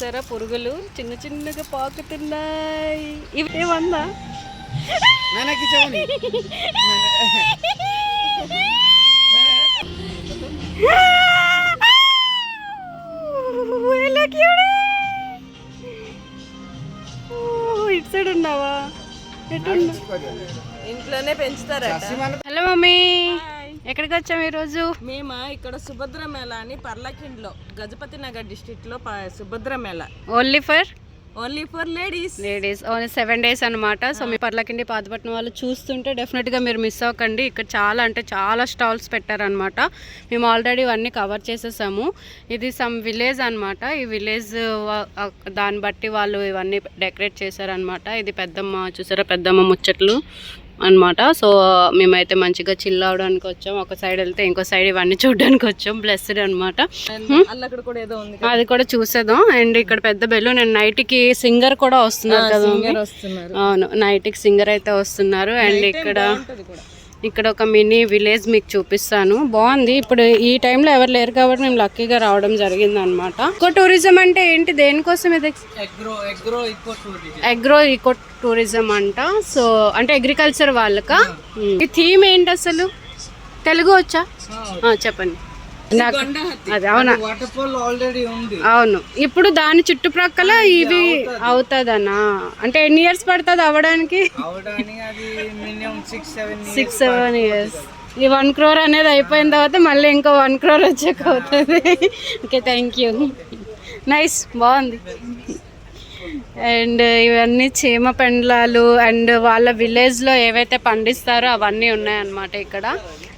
సరే పురుగులు చిన్న చిన్నగా పాకుతున్నాయి. ఇవి ఏమన్నా ఇటు సైడ్ ఉన్నావా? ఇంట్లోనే పెంచుతారా? హలో మమ్మీ, ఎక్కడికి వచ్చాము ఈరోజు? మేమా ఇక్కడ సుభద్ర మేళ అని పర్లకిండ్లో గజపతి నగర్ డిస్ట్రిక్ట్ లో Subhadra Mela. Only for ladies only 7 days అనమాట. సో మీ పర్లకిండి పాతపట్నం వాళ్ళు చూస్తుంటే డెఫినెట్గా మీరు మిస్ అవ్వకండి. ఇక్కడ చాలా అంటే చాలా స్టాల్స్ పెట్టారనమాట. మేము ఆల్రెడీ ఇవన్నీ కవర్ చేసేసాము. ఇది సమ్ విలేజ్ అనమాట. ఈ విలేజ్ దాన్ని బట్టి వాళ్ళు ఇవన్నీ డెకరేట్ చేశారనమాట. ఇది పెద్దమ్మ, చూసారా పెద్దమ్మ ముచ్చట్లు అనమాట. సో మేమైతే మంచిగా చిల్ అవడానికి వచ్చాం. ఒక సైడ్ వెళ్తే ఇంకో సైడ్ ఇవన్నీ చూడడానికి వచ్చాం. బ్లెస్డ్ అనమాట. అది కూడా చూసేద్దాం. అండ్ ఇక్కడ పెద్ద బెలూన్ అండ్ నైట్కి సింగర్ కూడా వస్తున్నారు కదా. అవును, నైట్కి సింగర్ అయితే వస్తున్నారు. అండ్ ఇక్కడ ఒక మినీ విలేజ్ మీకు చూపిస్తాను. బాగుంది. ఇప్పుడు ఈ టైంలో ఎవరు లేరు కాబట్టి మేము లక్కీగా రావడం జరిగింది అనమాట. ఎకో టూరిజం అంటే ఏంటి, దేనికోసం ఇది? అగ్రో ఈకో టూరిజం అంట. సో అంటే అగ్రికల్చర్ వాళ్ళకా? ఈ థీమ్ ఏంటి అసలు? తెలుగు వచ్చా? చెప్పండి. అది అవునా? అవును. ఇప్పుడు దాని చుట్టుప్రక్కల ఇవి అవుతుందనా? అంటే ఎన్ని ఇయర్స్ పడుతుంది అవ్వడానికి? 6-7 years. ఈ 1 crore అనేది అయిపోయిన తర్వాత మళ్ళీ ఇంకో 1 crore వచ్చాక అవుతుంది. Okay, thank you. నైస్, బాగుంది. అండ్ ఇవన్నీ చీమ పెండ్లాలు అండ్ వాళ్ళ విలేజ్లో ఏవైతే పండిస్తారో అవన్నీ ఉన్నాయన్నమాట ఇక్కడ.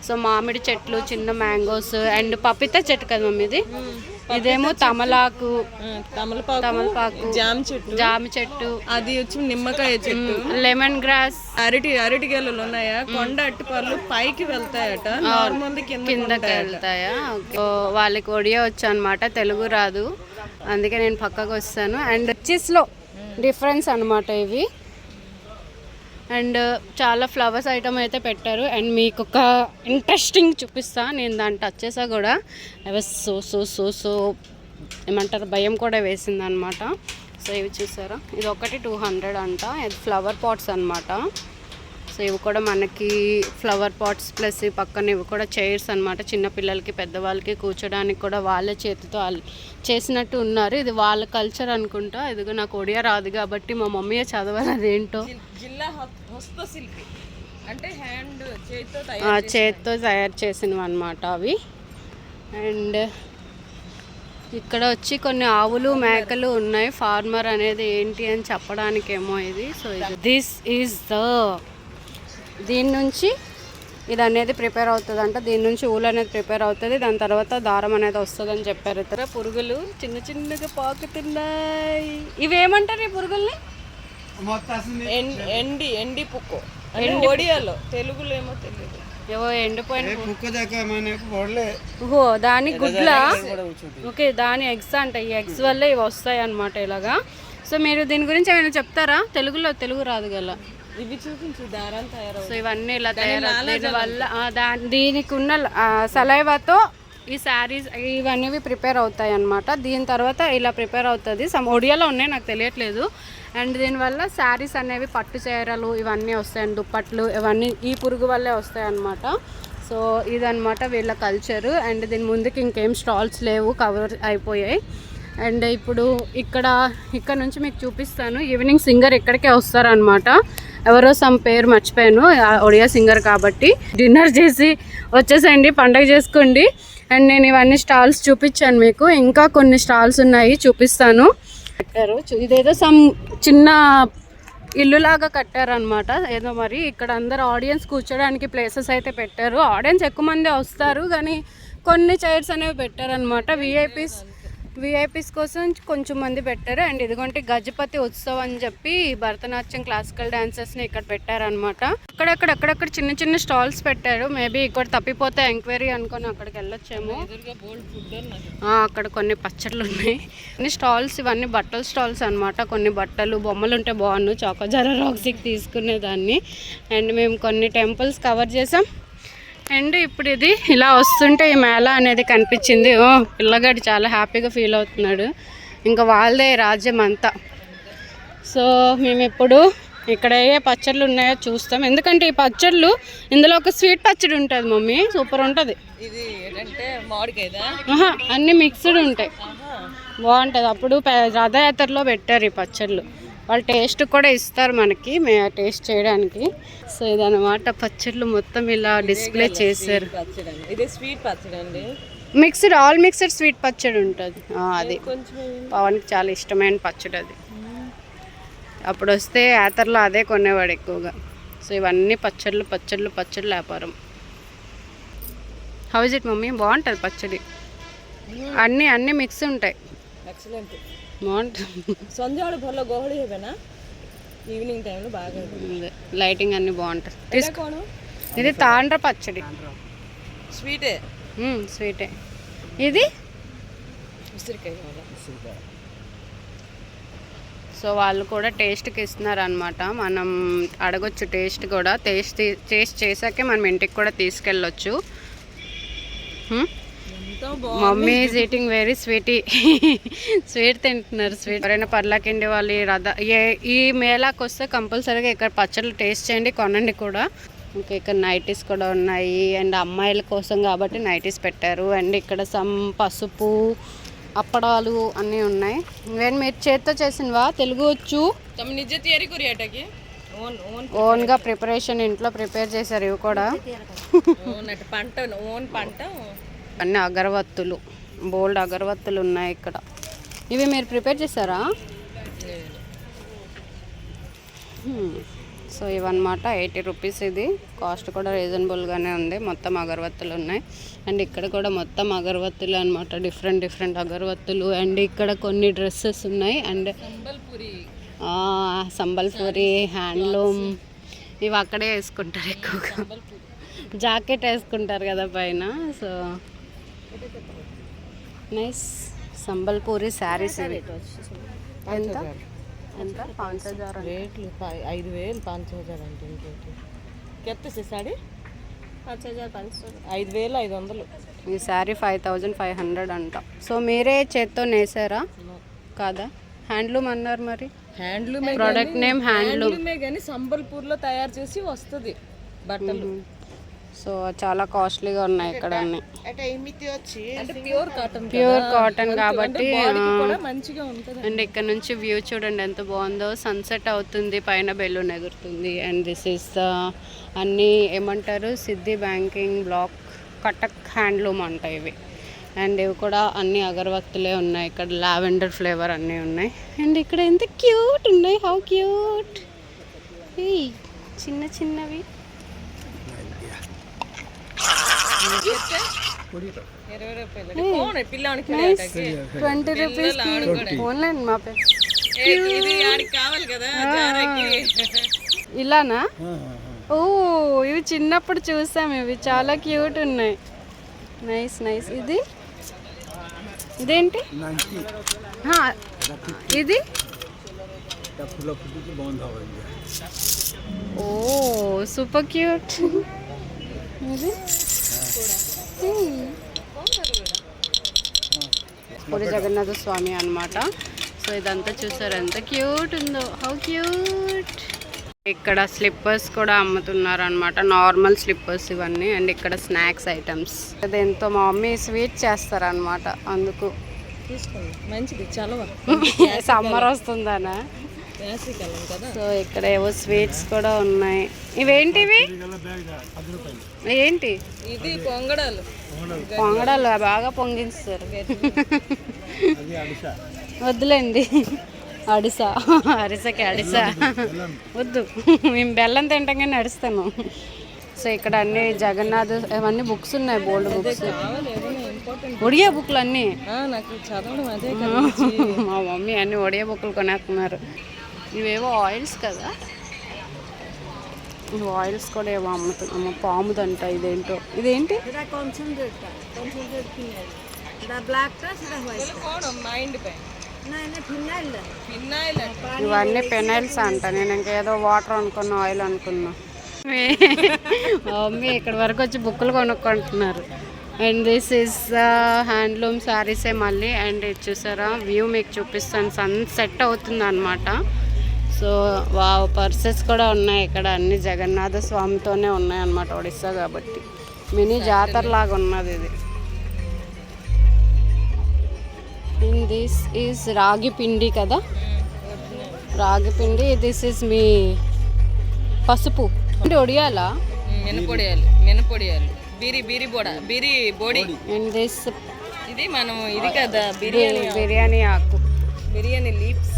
సో మామిడి చెట్లు, చిన్న మ్యాంగోస్ అండ్ పపిత చెట్టు కదా మమ్మీ ఇది. ఇదేమో తమలపాకు, జామ చెట్టు, అది వచ్చి నిమ్మకాయ చెట్టు, లెమన్ గ్రాస్, అరటి గెలలు ఉన్నాయా. కొండ అట్టిపళ్ళు పైకి వెళ్తాయట, నార్మల్ కిందకి వెళ్తాయా. వాళ్ళకి ఒడియా వచ్చు అనమాట, తెలుగు రాదు, అందుకే నేను పక్కకు వస్తాను. అండ్ చీజ్లో డిఫరెన్స్ అనమాట ఇవి. అండ్ చాలా ఫ్లవర్స్ ఐటమ్ అయితే పెట్టారు. అండ్ మీకు ఒక ఇంట్రెస్టింగ్ చూపిస్తా. నేను దాన్ని టచ్ చేసా కూడా సో ఏమంటారు, భయం కూడా వేసింది అనమాట. సో ఇవి చూసారా, ఇది ఒకటి 200 అంట. ఇది ఫ్లవర్ పాట్స్ అనమాట. సో ఇవి కూడా మనకి ఫ్లవర్ పాట్స్ ప్లస్ పక్కన ఇవి కూడా చైర్స్ అనమాట. చిన్నపిల్లలకి పెద్దవాళ్ళకి కూర్చోడానికి కూడా వాళ్ళే చేతితో చేసినట్టు ఉన్నారు. ఇది వాళ్ళ కల్చర్ అనుకుంటా. ఇదిగో నాకు ఒడియా రాదు కాబట్టి మా మమ్మీయే చదవాలి అదేంటో. చేతితో తయారు చేసినవి అనమాట అవి. అండ్ ఇక్కడ వచ్చి కొన్ని ఆవులు మేకలు ఉన్నాయి. ఫార్మర్ అనేది ఏంటి అని చెప్పడానికేమో ఇది. సో దిస్ ఈజ్ దీని నుంచి ఇది అనేది ప్రిపేర్ అవుతుంది అంట. దీని నుంచి ఊలు అనేది ప్రిపేర్ అవుతుంది. దాని తర్వాత దారం అనేది వస్తుంది అని చెప్పారు. ఇతర పురుగులు చిన్న చిన్నగా పాకుతున్నాయి. ఇవేమంటారు ఈ పురుగుల్ని? ఎండి పుక్కు, ఒడియాలో తెలుగులో ఏమో తెలియదు. ఏవో ఎండిపోయిన ఓహో, దాని గుడ్ల. ఓకే, దాని ఎగ్స్ అంట. ఈ ఎగ్స్ వల్ల ఇవి వస్తాయి అన్నమాట ఇలాగా. సో మీరు దీని గురించి ఏమైనా చెప్తారా? తెలుగు రాదు గల. ఇవి చూపించు, దారాలు తయారవు. సో ఇవన్నీ ఇలా తయారవు. దీనివల్ల దీనికి ఉన్న సలైవాతో ఈ శారీస్ ఇవన్నీ ప్రిపేర్ అవుతాయి అన్నమాట. దీని తర్వాత ఇలా ప్రిపేర్ అవుతుంది. ఒడియాలో ఉన్నాయి, నాకు తెలియట్లేదు. అండ్ దీనివల్ల శారీస్ అనేవి, పట్టు చీరలు ఇవన్నీ వస్తాయండి, దుప్పట్లు ఇవన్నీ ఈ పురుగు వల్లే వస్తాయి అన్నమాట. సో ఇదన్నమాట వీళ్ళ కల్చరు. అండ్ దీని ముందుకి ఇంకేం స్టాల్స్ లేవు, కవర్ అయిపోయాయి. అండ్ ఇప్పుడు ఇక్కడ నుంచి మీకు చూపిస్తాను. ఈవినింగ్ సింగర్ ఇక్కడికే వస్తారనమాట. ఎవరో సమ్ పేరు మర్చిపోయాను, ఒడియా సింగర్ కాబట్టి. డిన్నర్ చేసి వచ్చేసేయండి, పండగ చేసుకోండి. అండ్ నేను ఇవన్నీ స్టాల్స్ చూపించాను మీకు. ఇంకా కొన్ని స్టాల్స్ ఉన్నాయి, చూపిస్తాను. పెట్టారు, ఇదేదో సమ్ చిన్న ఇల్లులాగా కట్టారనమాట ఏదో. మరి ఇక్కడ అందరు ఆడియన్స్ కూర్చోడానికి ప్లేసెస్ అయితే పెట్టారు. ఆడియన్స్ ఎక్కువ మంది వస్తారు కానీ కొన్ని చైర్స్ అనేవి పెట్టారనమాట. విఐపీస్ కోసం కొంచెం మంది పెట్టారు. అండ్ ఇదిగోంటే గజపతి ఉత్సవం అని చెప్పి భరతనాట్యం, క్లాసికల్ డాన్సెస్ని ఇక్కడ పెట్టారనమాట. అక్కడక్కడ చిన్న చిన్న స్టాల్స్ పెట్టారు. మేబీ ఇక్కడ తప్పిపోతే ఎంక్వైరీ అనుకొని అక్కడికి వెళ్ళొచ్చేమో. అక్కడ కొన్ని పచ్చళ్ళు ఉన్నాయి, కొన్ని స్టాల్స్. ఇవన్నీ బట్టల స్టాల్స్ అనమాట. కొన్ని బట్టలు, బొమ్మలు ఉంటే బాగున్నాయి. చౌకజారా రాక్సిక్ తీసుకునేదాన్ని. అండ్ మేము కొన్ని టెంపుల్స్ కవర్ చేసాం. అండ్ ఇప్పుడు ఇది ఇలా వస్తుంటే ఈ మేళ అనేది కనిపించింది. పిల్లగాడు చాలా హ్యాపీగా ఫీల్ అవుతున్నాడు. ఇంకా వాళ్ళదే రాజ్యం అంతా. సో మేము ఇప్పుడు ఇక్కడ ఏ పచ్చళ్ళు ఉన్నాయో చూస్తాం, ఎందుకంటే ఈ పచ్చళ్ళు ఇందులో ఒక స్వీట్ పచ్చడి ఉంటుంది మమ్మీ, సూపర్ ఉంటుంది. ఇది ఏంటంటే మామిడికాయదా? అన్నీ మిక్స్డ్ ఉంటాయి, బాగుంటుంది. అప్పుడు రథయాత్రలో పెట్టారు ఈ పచ్చళ్ళు, వాళ్ళు టేస్ట్ కూడా ఇస్తారు మనకి, మేము టేస్ట్ చేయడానికి. సో ఇదన్నమాట పచ్చళ్ళు మొత్తం ఇలా డిస్ప్లే చేశారు. ఇది స్వీట్ పచ్చడి అండి, మిక్స్డ్ ఆల్ మిక్స్డ్ స్వీట్ పచ్చడి ఉంటుంది. అది పవన్కి చాలా ఇష్టమైన పచ్చడి అది. అప్పుడు వస్తే యాత్రలో అదే కొనేవాడు ఎక్కువగా. సో ఇవన్నీ పచ్చళ్ళు పచ్చళ్ళు పచ్చళ్ళు వ్యాపారం. How is it mummy? బాగుంటుంది పచ్చడి, అన్నీ మిక్స్ ఉంటాయి, ఎక్సలెంట్ బాగుంటుంది. సంధ్యాడు భల్ల గోహళి హేవేనా ఈవినింగ్ టైంలో బాగా లైటింగ్ అన్నీ బాగుంటుంది. తీసుకోను. ఇది తాండ్ర పచ్చడి, స్వీటే స్వీటే. ఇది ఉసిరికాయ. సో వాళ్ళు కూడా టేస్ట్కి ఇస్తున్నారు అనమాట, మనం అడగొచ్చు టేస్ట్ కూడా. టేస్ట్ చేసాకే మనం ఇంటికి కూడా తీసుకెళ్ళొచ్చు. Mummy is eating very sweetie, sweet తింటున్నారు. స్వీట్ ఎవరైనా పర్లాకిండి వాళ్ళు ఈ మేళాకి వస్తే కంపల్సరీగా ఇక్కడ పచ్చళ్ళు టేస్ట్ చేయండి, కొనండి కూడా. ఇంకా ఇక్కడ నైటీస్ కూడా ఉన్నాయి, అండ్ అమ్మాయిల కోసం కాబట్టి నైటీస్ పెట్టారు. అండ్ ఇక్కడ సమ్ పసుపు అప్పడాలు అన్నీ ఉన్నాయి. నేను మీరు చేత్తో చేసినవా? తెలుగు వచ్చు? ఓన్గా ప్రిపరేషన్ ఇంట్లో ప్రిపేర్ చేశారు ఇవి కూడా. అన్ని అగరవత్తులు, బోల్డ్ అగరవత్తులు ఉన్నాయి ఇక్కడ. ఇవి మీరు ప్రిపేర్ చేశారా? సో ఇవన్నమాట 80 రూపీస్. ఇది కాస్ట్ కూడా రీజనబుల్గానే ఉంది. మొత్తం అగరవత్తులు ఉన్నాయి, అండ్ ఇక్కడ కూడా మొత్తం అగరవత్తులు అనమాట, డిఫరెంట్ అగరవత్తులు. అండ్ ఇక్కడ కొన్ని డ్రెస్సెస్ ఉన్నాయి, అండ్ సంబల్పూరి హ్యాండ్లూమ్ ఇవి అక్కడే వేసుకుంటారు ఎక్కువగా, జాకెట్ వేసుకుంటారు కదా పైన. So nice Sambalpuri saris. ఎంత ఎంత? 5000 రేట్లు 5000 5000 అంటే ఇంకోటి కెత్తే సాడీ 5500. ఈ శారీ 5500 అంట. సో మీరే చేత్తో నేసారా? కాదా, హ్యాండ్లూమ్ అన్నారు మరి. హ్యాండ్లూమ్ ప్రోడక్ట్ నేమ్ హ్యాండ్లూమే కానీ సంబల్పూర్లో తయారు చేసి వస్తుంది బట్టలు. సో చాలా కాస్ట్లీగా ఉన్నాయి ఇక్కడ అన్ని. ప్యూర్ కాటన్ కాబట్టి మంచిగా ఉంటుంది. అండ్ ఇక్కడ నుంచి వ్యూ చూడండి ఎంత బాగుందో, సన్సెట్ అవుతుంది, పైన బెలూన్ ఎగురుతుంది. అండ్ దిస్ ఈస్ ద అన్నీ ఏమంటారు, సిద్ధి బ్యాంకింగ్ బ్లాక్ కటక్ హ్యాండ్లూమ్ అంట ఇవి. అండ్ ఇవి కూడా అన్ని అగరవత్తులే ఉన్నాయి. ఇక్కడ లావెండర్ ఫ్లేవర్ అన్నీ ఉన్నాయి. అండ్ ఇక్కడ ఎంత క్యూట్ ఉన్నాయి, హౌ క్యూట్. చిన్న చిన్నవి 20 రూపీస్ ఓన్లైన్ మా పేరు ఇలానా? ఓ ఇవి చిన్నప్పుడు చూసాం, ఇవి చాలా క్యూట్ ఉన్నాయి. Nice nice. ఇదేంటి? ఇది ఓ సూపర్ క్యూట్. ఇది పూరి జగన్నాథ స్వామి అన్నమాట. సో ఇదంతా చూసారు ఎంత క్యూట్ ఉందో, హౌ క్యూట్. ఇక్కడ స్లిప్పర్స్ కూడా అమ్ముతున్నారు అనమాట, నార్మల్ స్లిప్పర్స్ ఇవన్నీ. అండ్ ఇక్కడ స్నాక్స్ ఐటమ్స్. దీంతో మా మమ్మీ స్వీట్ చేస్తారనమాట, అందుకు మంచిది చలవ. సమ్మర్ వస్తుందనా. సో ఇక్కడ ఏవో స్వీట్స్ కూడా ఉన్నాయి. ఇవేంటివి? ఏంటి ఇది? పొంగడాలు. పొంగడాలు బాగా పొంగిస్తారు. వద్దులేండి, అరిసకి అడిస వద్దు, మేము బెల్లం తింటాం కానీ అడుస్తాను. సో ఇక్కడ అన్ని జగన్నాథ్ అవన్నీ బుక్స్ ఉన్నాయి, బోల్డ్ బుక్స్, ఒడియా బుక్లు అన్నీ. మా మమ్మీ అన్ని ఒడియా బుక్లు కొనేస్తున్నారు. ఇవేవో ఆయిల్స్ కదా, ఇవి ఆయిల్స్ కూడా ఏవో అమ్ముతున్నాము. పాముదంట ఇదేంటో. ఇదేంటి? ఇవన్నీ పెనైల్స్ అంట. నేను ఇంకేదో వాటర్ అనుకున్నా, ఆయిల్ అనుకున్నా. మమ్మీ ఇక్కడ వరకు వచ్చి బుక్కులు కొనుక్కుంటున్నారు. అండ్ దిస్ ఇస్ హ్యాండ్లూమ్ శారీసే మళ్ళీ. అండ్ ఇది చూసారా వ్యూ మీకు చూపిస్తాను, సన్ సెట్ అవుతుంది అనమాట. సో పర్సెస్ కూడా ఉన్నాయి ఇక్కడ, అన్ని జగన్నాథ స్వామితోనే ఉన్నాయి అన్నమాట, ఒడిస్సా కాబట్టి మినీ జాతర లాగా ఉన్నది ఇది. అండ్ దిస్ ఈజ్ రాగి పిండి కదా, రాగి పిండి. దిస్ ఈజ్ మీ పసుపు అంటే ఒడియాలా, మినపొడియాలు బీరి బోడి. అండ్ దిస్ ఇది మనం ఇది కదా బిర్యానీ ఆకు, బిర్యానీ లీవ్స్,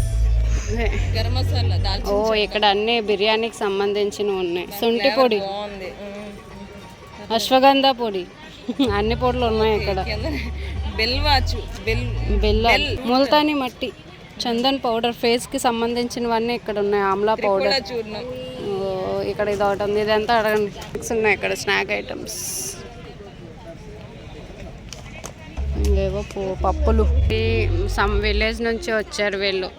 గరం మసాలా, దాల్చిన. ఓ ఇక్కడ అన్ని బిర్యానీకి సంబంధించినవి ఉన్నాయి. శొంఠి పొడి, బాగుంది. అశ్వగంధ పొడి, అన్ని పొడులు ఉన్నాయి ఇక్కడ. బెల్వాచు, బెల్ల, ముల్తానీ మట్టి, చందన్ పౌడర్, ఫేస్కి సంబంధించినవన్నీ ఇక్కడ ఉన్నాయి. ఆమ్లా పౌడర్, చూర్ణం. ఇక్కడ ఇది ఒకటి ఉంది. ఇదంతా అడగండి, ఉన్నాయి ఇక్కడ స్నాక్ ఐటమ్స్. ఇంకేవో పప్పులు. సమ్ విలేజ్ నుంచి వచ్చారు వీళ్ళు,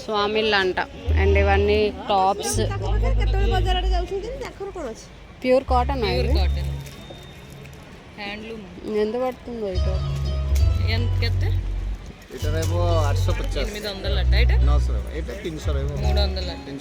స్వామిళ్ళు అంట. అండ్ ఇవన్నీ టాప్స్, ప్యూర్ కాటన్. హ్యాండ్లూమ్ ఎంత పడుతుందో ఇటు? ఎంత? এটা 850 800 అట్ట, 300.